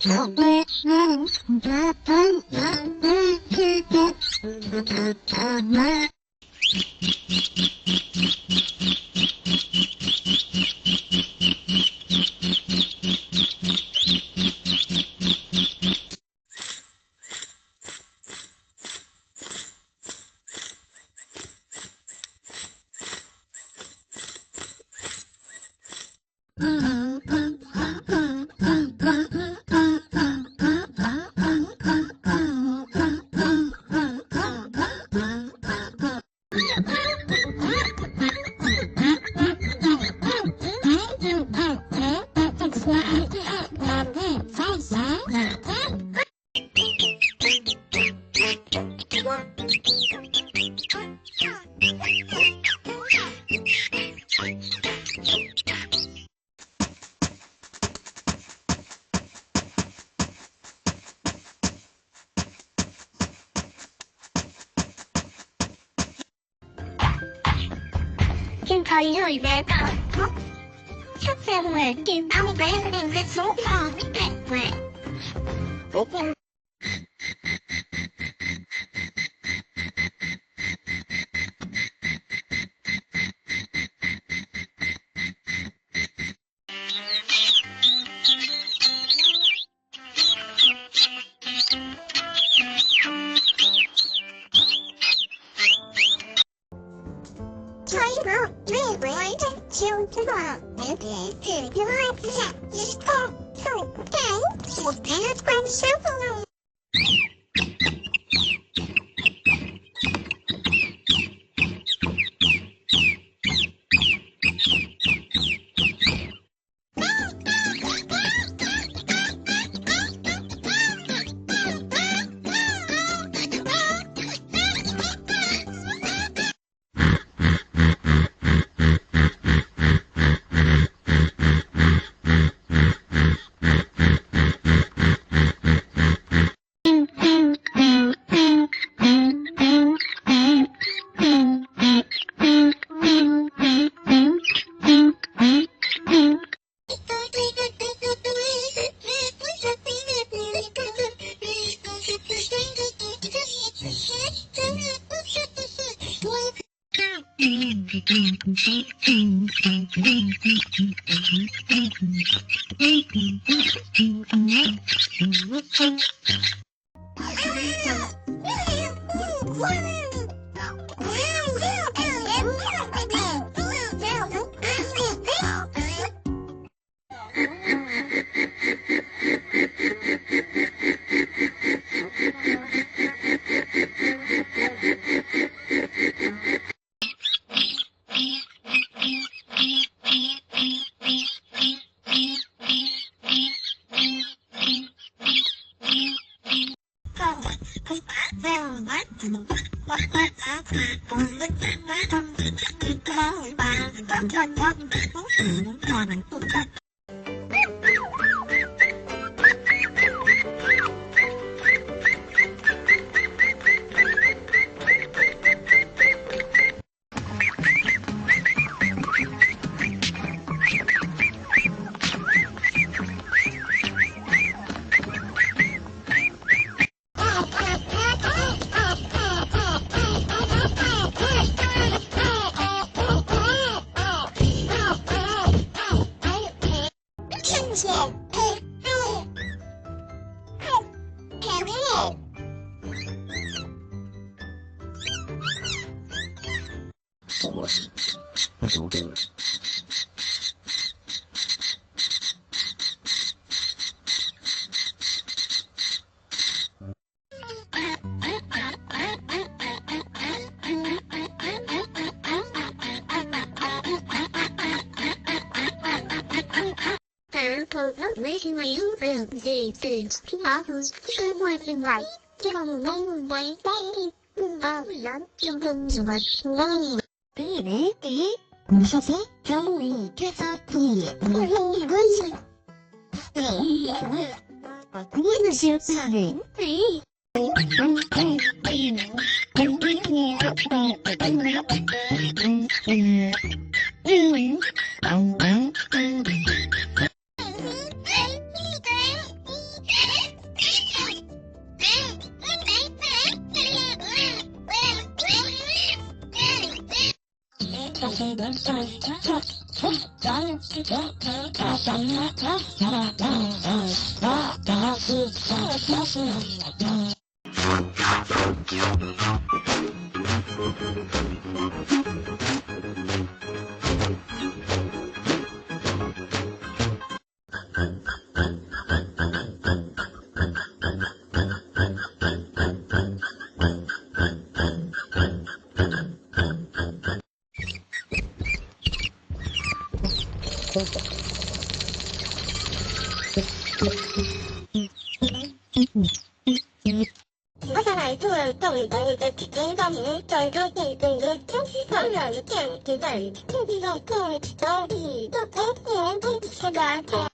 Kim thấy hơi bé thật chắc xem về Kim ăn bé nên cái số phò bị đẹp về children to your life just go through okay well that's quite simple making my own friends these days. Others should working right. Get on the long way, baby. Trong thân dù vật vâng Baby 무서워? 겨울이 계속이 물이 그지 그거는 실사네 接下来就是这里的一个指针上面在这里的一个天气上面的电子在这里的各位交易的给我都起来的。